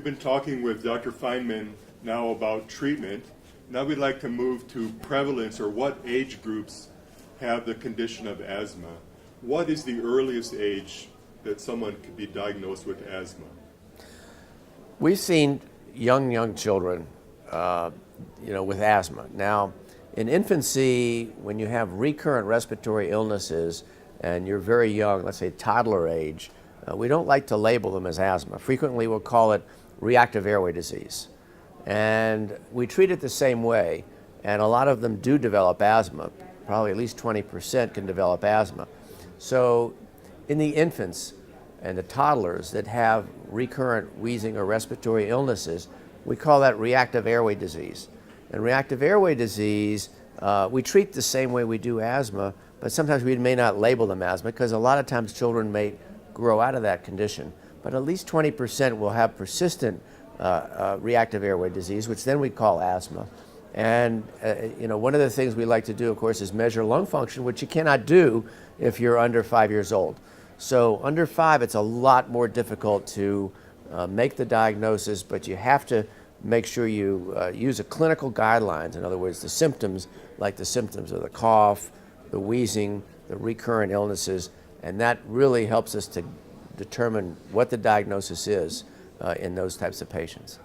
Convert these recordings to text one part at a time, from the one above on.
we've been talking with Dr. Fineman now about treatment. Now we'd like to move to prevalence, or what age groups have the condition of asthma. What is the earliest age that someone could be diagnosed with asthma? We've seen young children, with asthma. Now, in infancy, when you have recurrent respiratory illnesses and you're very young, let's say toddler age, we don't like to label them as asthma. Frequently, we'll call it reactive airway disease. And we treat it the same way, and a lot of them do develop asthma. Probably at least 20% can develop asthma. So in the infants and the toddlers that have recurrent wheezing or respiratory illnesses, we call that reactive airway disease. And reactive airway disease, we treat the same way we do asthma, but sometimes we may not label them asthma because a lot of times children may grow out of that condition. But at least 20% will have persistent reactive airway disease, which then we call asthma. And one of the things we like to do, of course, is measure lung function, which you cannot do if you're under 5 years old. So under 5, it's a lot more difficult to make the diagnosis, but you have to make sure you use a clinical guidelines. In other words, the symptoms, like the symptoms of the cough, the wheezing, the recurrent illnesses, and that really helps us to determine what the diagnosis is in those types of patients.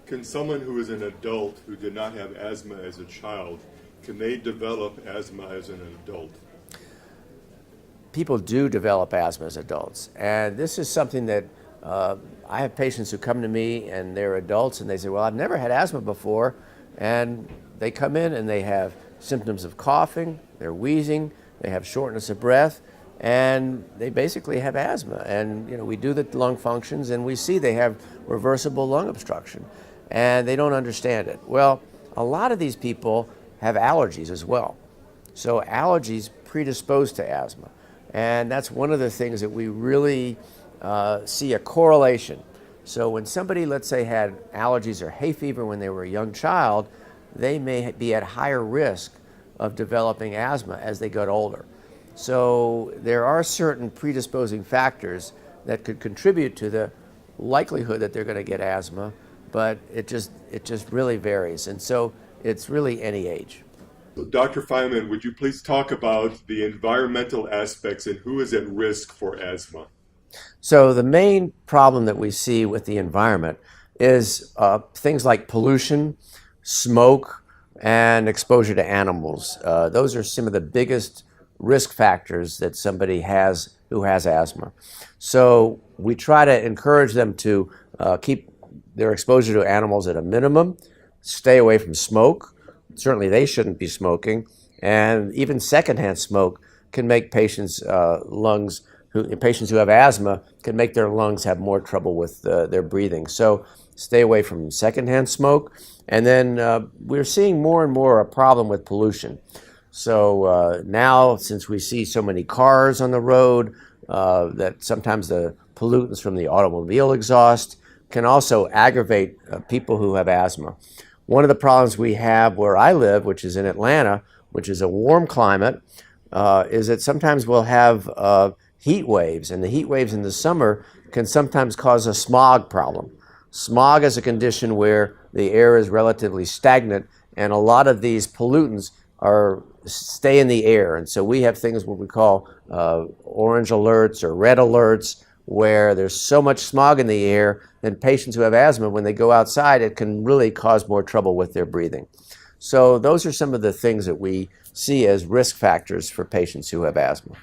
Can someone who is an adult who did not have asthma as a child, can they develop asthma as an adult? People do develop asthma as adults, and this is something that I have patients who come to me and they're adults and they say, well, I've never had asthma before, and they come in and they have symptoms of coughing, they're wheezing, they have shortness of breath, and they basically have asthma. And we do the lung functions and we see they have reversible lung obstruction, and they don't understand it. Well, a lot of these people have allergies as well. So allergies predispose to asthma. And that's one of the things that we really see a correlation. So when somebody, let's say, had allergies or hay fever when they were a young child, they may be at higher risk of developing asthma as they get older. So there are certain predisposing factors that could contribute to the likelihood that they're going to get asthma, but it just really varies. And so it's really any age. Dr. Fineman, would you please talk about the environmental aspects and who is at risk for asthma? So the main problem that we see with the environment is things like pollution, smoke, and exposure to animals. Those are some of the biggest risk factors that somebody has who has asthma. So we try to encourage them to keep their exposure to animals at a minimum, stay away from smoke. Certainly they shouldn't be smoking, and even secondhand smoke can make patients' patients who have asthma can make their lungs have more trouble with their breathing. So stay away from secondhand smoke. And then we're seeing more and more a problem with pollution. So now, since we see so many cars on the road, that sometimes the pollutants from the automobile exhaust can also aggravate people who have asthma. One of the problems we have where I live, which is in Atlanta, which is a warm climate, is that sometimes we'll have heat waves, and the heat waves in the summer can sometimes cause a smog problem. Smog is a condition where the air is relatively stagnant, and a lot of these pollutants stay in the air. And so we have things what we call orange alerts or red alerts, where there's so much smog in the air that patients who have asthma, when they go outside, it can really cause more trouble with their breathing. So those are some of the things that we see as risk factors for patients who have asthma.